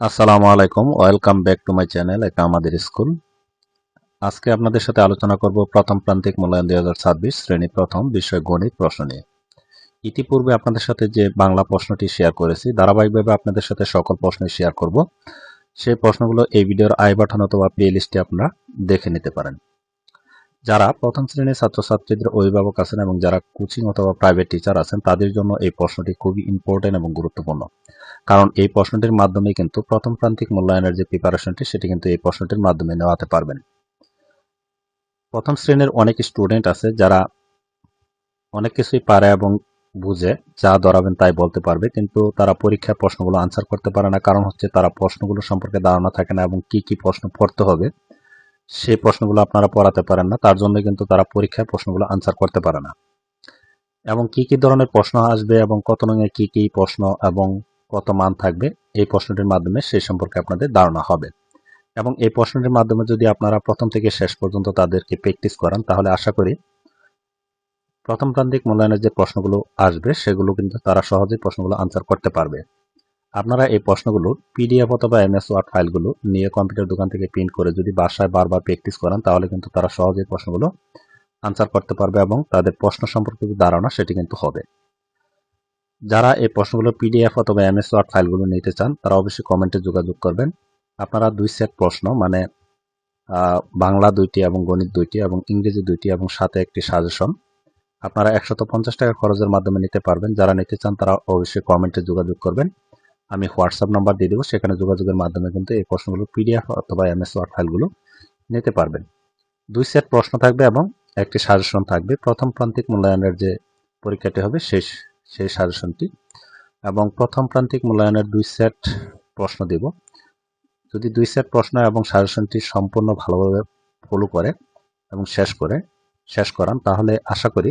আসসালামু আলাইকুম, welcome back to my channel এটা আমাদের স্কুল। আজকে আপনাদের সাথে আলোচনা করব প্রথম প্রান্তিক মূল্যায়ন 2026 শ্রেণী প্রথম বিষয় গণিত প্রশ্ন নিয়ে। ইতিপূর্বে আপনাদের সাথে যে বাংলা প্রশ্নটি শেয়ার করেছি, ধারাবাহিকভাবে আপনাদের সাথে সকল প্রশ্নই শেয়ার করব। সেই প্রশ্নগুলো এই ভিডিওর আই বাটন অথবা প্লে লিস্টে আপনারা দেখে নিতে পারেন। যারা প্রথম শ্রেণীর ছাত্রছাত্রীদের অভিভাবক আছেন এবং যারা কোচিং অথবা প্রাইভেট টিচার আছেন তাদের জন্য এই প্রশ্নটি খুবই ইম্পর্টেন্ট এবং গুরুত্বপূর্ণ। কারণ এই প্রশ্নটির মাধ্যমে কিন্তু প্রথম প্রান্তিক মূল্যায়নের যে প্রিপারেশনটি সেটি কিন্তু এই প্রশ্নটির মাধ্যমে নেওয়াতে পারবেন। প্রথম শ্রেণীর অনেক স্টুডেন্ট আছে যারা অনেক কিছুই পারে এবং বুঝে, যা ধরাবেন তাই বলতে পারবে, কিন্তু তারা পরীক্ষার প্রশ্নগুলো আনসার করতে পারে না। কারণ হচ্ছে তারা প্রশ্নগুলো সম্পর্কে ধারণা থাকে না এবং কি কি প্রশ্ন পড়তে হবে সেই প্রশ্নগুলো আপনারা পড়াতে পারেন না। তার জন্য কিন্তু তারা পরীক্ষার প্রশ্নগুলো আনসার করতে পারে না। এবং কি কি ধরনের প্রশ্ন আসবে এবং কত নঙে কি কি প্রশ্ন এবং কত মান থাকবে এই প্রশ্নটির মাধ্যমে সেই সম্পর্কে আপনাদের ধারণা হবে। এবং এই প্রশ্নটির মাধ্যমে যদি আপনারা প্রথম থেকে শেষ পর্যন্ত তাদেরকে প্র্যাকটিস করান তাহলে আশা করি প্রথম প্রান্তিক মূল্যায়নের যে প্রশ্নগুলো আসবে সেগুলো কিন্তু তারা সহজেই প্রশ্নগুলো আনসার করতে পারবে। আপনারা এই প্রশ্নগুলো পিডিএফ অথবা এমএস ওয়ার্ড ফাইলগুলো নিয়ে কম্পিউটার দোকান থেকে প্রিন্ট করে যদি বাসায় বারবার প্র্যাকটিস করান তাহলে কিন্তু তারা সহজেই প্রশ্নগুলো আনসার করতে পারবে এবং তাদের প্রশ্ন সম্পর্কে যে ধারণা সেটি কিন্তু হবে। যারা এই প্রশ্নগুলো পিডিএফ অথবা এমএস ওয়ার্ড ফাইলগুলো নিতে চান তারা অবশ্যই কমেন্টে যোগাযোগ করবেন। আপনারা 2 সেট প্রশ্ন মানে বাংলা 2টি এবং গণিত 2টি এবং ইংরেজি 2টি এবং সাথে একটি সাজেশন আপনারা 150 টাকা খরচের মাধ্যমে নিতে পারবেন। যারা নিতে চান তারা অবশ্যই কমেন্টে যোগাযোগ করবেন। আমি হোয়াটসঅ্যাপ নাম্বার দিয়ে দেবো, সেখানে যোগাযোগের মাধ্যমে কিন্তু এই প্রশ্নগুলো পিডিএফ অথবা এমএস ওয়ার্ড ফাইলগুলো নিতে পারবেন। 2 সেট প্রশ্ন থাকবে এবং একটি সাজেশন থাকবে। প্রথম প্রান্তিক মূল্যায়নের যে পরীক্ষাটি হবে সেই সাজেশনটি এবং প্রথম প্রান্তিক মূল্যায়নের 2 সেট প্রশ্ন দিব। যদি 2 সেট প্রশ্ন এবং সাজেশনটি সম্পূর্ণ ভালোভাবে ফলো করে এবং শেষ করান তাহলে আশা করি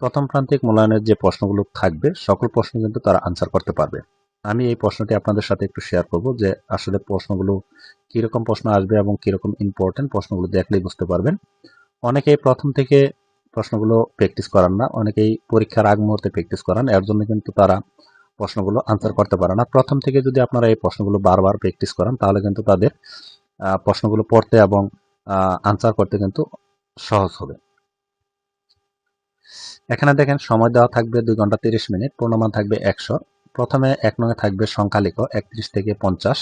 প্রথম প্রান্তিক মূল্যায়নের যে প্রশ্নগুলো থাকবে সকল প্রশ্ন কিন্তু তারা আনসার করতে পারবে। আমি এই প্রশ্নটি আপনাদের সাথে একটু শেয়ার করব যে আসলে প্রশ্নগুলো কিরকম প্রশ্ন আসবে এবং কিরকম ইম্পর্টেন্ট প্রশ্নগুলো দেখলেই বুঝতে পারবেন। অনেকেই প্রথম থেকে প্রশ্নগুলো প্র্যাকটিস করান না, অনেকেই পরীক্ষার আগ মুহূর্তে প্র্যাকটিস করান, এর জন্য কিন্তু তারা প্রশ্নগুলো আনসার করতে পারে না। প্রথম থেকে যদি আপনারা এই প্রশ্নগুলো বারবার প্র্যাকটিস করান তাহলে কিন্তু তাদের প্রশ্নগুলো পড়তে এবং আনসার করতে কিন্তু সহজ হবে। এখানে দেখেন সময় দেওয়া থাকবে 2 ঘন্টা 30 মিনিট, পূর্ণমান থাকবে 100। প্রথমে 1 নঙে থাকবে সংখ্যা লিখো 31 থেকে 50।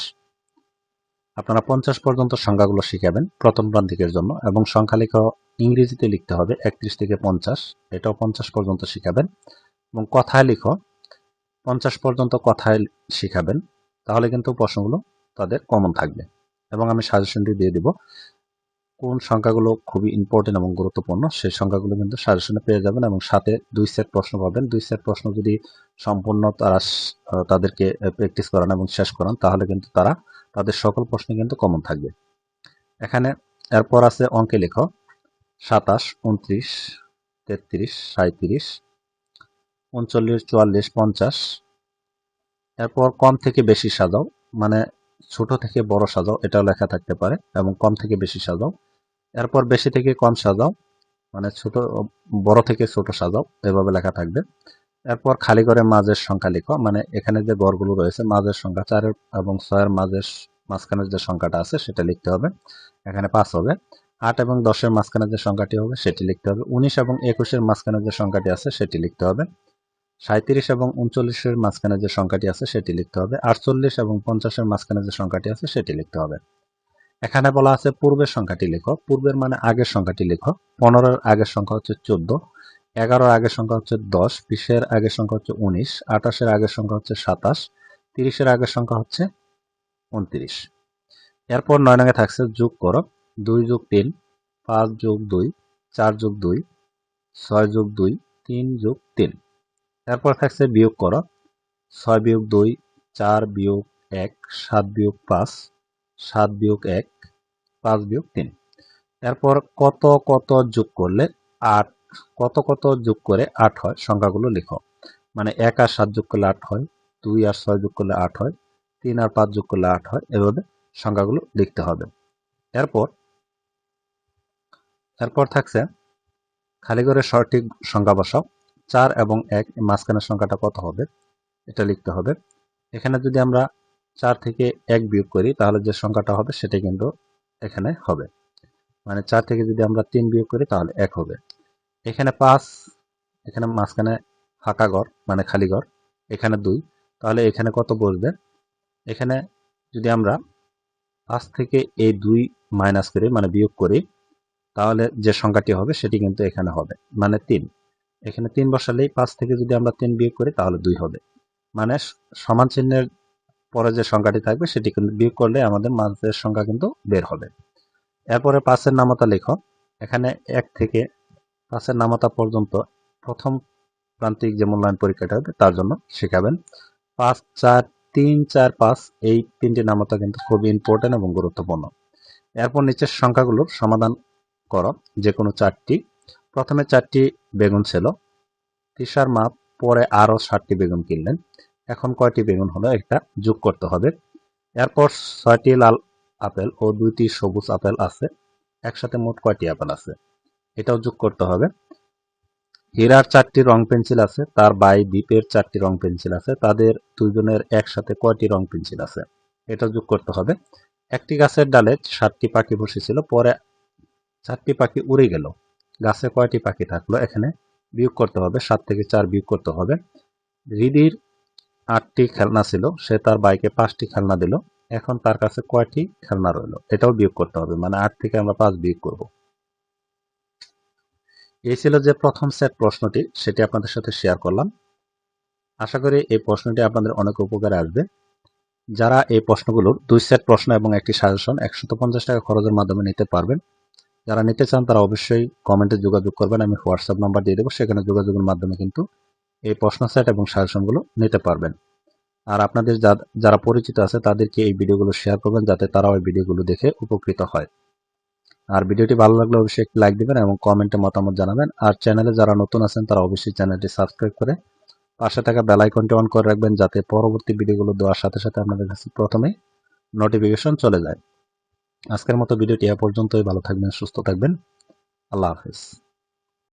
আপনারা 50 পর্যন্ত সংখ্যাগুলো শিখাবেন প্রথম প্রান্তিকের জন্য এবং সংখ্যা লিখো ইংরেজিতে লিখতে হবে 31 থেকে 50, এটাও 50 পর্যন্ত শিখাবেন। এবং কথায় লিখো 50 পর্যন্ত কথায় শিখাবেন, তাহলে কিন্তু প্রশ্নগুলো তাদের কমন থাকবে। এবং আমি সাজেশনটি দিয়ে দিব কোন সংখ্যাগুলো খুবই ইম্পর্টেন্ট এবং গুরুত্বপূর্ণ সেই সংখ্যাগুলো কিন্তু সাজেশনে পেয়ে যাবেন এবং সাথে 2 সেট প্রশ্ন পাবেন। 2 সেট প্রশ্ন যদি সম্পূর্ণ তাদেরকে প্র্যাকটিস করান এবং শেষ করান তাহলে কিন্তু তাদের সকল প্রশ্ন কিন্তু কমন থাকবে। এখানে এরপর আছে অঙ্কে লেখো 27, 29, 33, 37, 39, 44, 50। এরপর কম থেকে বেশি সাজাও, মানে ছোট থেকে বড় সাজাও, এটাও লেখা থাকতে পারে এবং কম থেকে বেশি সাজাও। এরপর বেশি থেকে কম সাজাও, মানে বড় থেকে ছোট সাজাও, এভাবে লেখা থাকবে। এরপর খালি ঘরের মাঝের সংখ্যা লিখো, মানে এখানে যে ঘরগুলো রয়েছে মাঝের সংখ্যা 4 এবং 6 মাঝখানের যে সংখ্যাটা আছে সেটা লিখতে হবে, এখানে 5 হবে। 8 এবং 10 মাঝখানে যে সংখ্যাটি হবে সেটি লিখতে হবে। 19 এবং 21 মাঝখানে যে সংখ্যাটি আছে সেটি লিখতে হবে। 37 এবং 39 মাঝখানে যে সংখ্যাটি আছে সেটি লিখতে হবে। 48 এবং 50 মাঝখানে যে সংখ্যাটি আছে সেটি লিখতে হবে। এখানে বলা আছে পূর্বের সংখ্যাটি লেখো, পূর্বের মানে আগের সংখ্যাটি লেখো। 15 আগের সংখ্যা হচ্ছে 14, 11 আগের সংখ্যা হচ্ছে 10, 20 আগের সংখ্যা হচ্ছে 19, 28 আগের সংখ্যা হচ্ছে 27, 30 আগের সংখ্যা হচ্ছে 29। এরপর 9 নঙে থাকছে যোগ করো, 2 যোগ 3, 5 যোগ 2, 4 যোগ 2, 6 যোগ 2, 3 যোগ 3। এরপর থাকছে বিয়োগ করো, 6 বিয়োগ 2, 4 বিয়োগ 1, 7 বিয়োগ 5, 7 বিয়োগ 1, 5 বিয়োগ 3। এরপর কত কত যোগ করলে 8, কত কত যোগ করে 8 হয় সংখ্যাগুলো লিখো, মানে 1 আর 7 যোগ করলে 8 হয়, 2 আর 6 যোগ করলে 8 হয়, 3 আর 5 যোগ করলে 8 হয়, এভাবে সংখ্যাগুলো লিখতে হবে। এরপর থাকছে খালি ঘরে সঠিক সংখ্যা বসাও, 4 এবং 1 মাঝখানের সংখ্যাটা কত হবে এটা লিখতে হবে। এখানে যদি আমরা 4 থেকে 1 বিয়োগ করি তাহলে যে সংখ্যাটা হবে সেটা কিন্তু এখানে হবে। মানে 4 থেকে যদি আমরা 3 বিয়োগ করি তাহলে 1 হবে। এখানে 5, এখানে মাঝখানে ফাঁকা ঘর মানে খালি ঘর, এখানে 2, তাহলে এখানে কত বসবে? এখানে যদি আমরা 5 থেকে এই 2 মাইনাস করি মানে বিয়োগ করি তাহলে যে সংখ্যাটি হবে সেটি কিন্তু এখানে হবে মানে 3। এখানে 3 বসালেই 5 থেকে যদি আমরা 3 বিয়োগ করি তাহলে 2 হবে। মানে সমান চিহ্নের পরে যে সংখ্যাটি থাকবে সেটি কিন্তু বিয়োগ করলে আমাদের মাঝের সংখ্যা কিন্তু বের হবে। এরপরে 5-এর নামতা লিখো। এখানে 1 থেকে 5-এর নামতা পর্যন্ত প্রথম প্রান্তিক যে মূল্যায়ন পরীক্ষাটা হবে তার জন্য শেখাবেন। 5, 4, 3, 4, 5 এই তিনটি নামতা কিন্তু খুবই ইম্পর্টেন্ট এবং গুরুত্বপূর্ণ। এরপর নিচের সংখ্যাগুলোর সমাধান করো যে কোনো 4টি। প্রথমে 4টি বেগুন ছিল, তৃষার মা পরে আরও 7টি বেগুন কিনলেন। এখন কয়টি বেগুন হলো একটা যোগ করতে হবে। এরপর 6টি লাল আপেল ও 2টি সবুজ আপেল আছে, একসাথে মোট কয়টি আপেল আছে এটাও যোগ করতে হবে। হীরার 4টি রং পেন্সিল আছে, তার ভাই দীপের 4টি রং পেন্সিল আছে, তাদের দুজনের একসাথে কয়টি রং পেন্সিল আছে এটা যোগ করতে হবে। একটি গাছের ডালে 7টি পাখি বসেছিল, পরে 4টি পাখি উড়ে গেল, গাছে কয়টি পাখি থাকলো এখানে বিয়োগ করতে হবে। 7 থেকে 4 বিয়োগ করতে হবে। রিদির 8টি খেলনা ছিল, সে তার ভাইকে 5টি খেলনা দিল, এখন তার কাছে কয়টি খেলনা রইল এটাও বিয়োগ করতে হবে। মানে 8 থেকে আমরা 5 বিয়োগ করব। এই ছিল যে প্রথম সেট প্রশ্নটি, সেটি আপনাদের সাথে শেয়ার করলাম। আশা করি এই প্রশ্নটি আপনাদের অনেক উপকারে আসবে। যারা এই প্রশ্নগুলোর 2 সেট প্রশ্ন এবং একটি সাজেশন 150 টাকা খরচের মাধ্যমে নিতে পারবেন, যারা নিতে চান তারা অবশ্যই কমেন্টে যোগাযোগ করবেন। আমি হোয়াটসঅ্যাপ নাম্বার দিয়ে দেবো, সেখানে যোগাযোগের মাধ্যমে কিন্তু এই প্রশ্ন সেট এবং সাজেশনগুলো নিতে পারবেন। আর আপনাদের যারা পরিচিত আছে তাদেরকে এই ভিডিওগুলো শেয়ার করবেন যাতে তারা ওই ভিডিওগুলো দেখে উপকৃত হয়। আর ভিডিওটি ভালো লাগলে অবশ্যই একটি লাইক দিবেন এবং কমেন্টে মতামত জানাবেন। আর চ্যানেলে যারা নতুন আছেন তারা অবশ্যই চ্যানেলটি সাবস্ক্রাইব করে পাশে থাকা বেল আইকনটি অন করে রাখবেন যাতে পরবর্তী ভিডিওগুলো দেওয়ার সাথে সাথে আপনাদের কাছে প্রথমেই নোটিফিকেশন চলে যায়। আজকের মতো ভিডিওটি এ পর্যন্তই। ভালো থাকবেন, সুস্থ থাকবেন। আল্লাহ হাফেজ।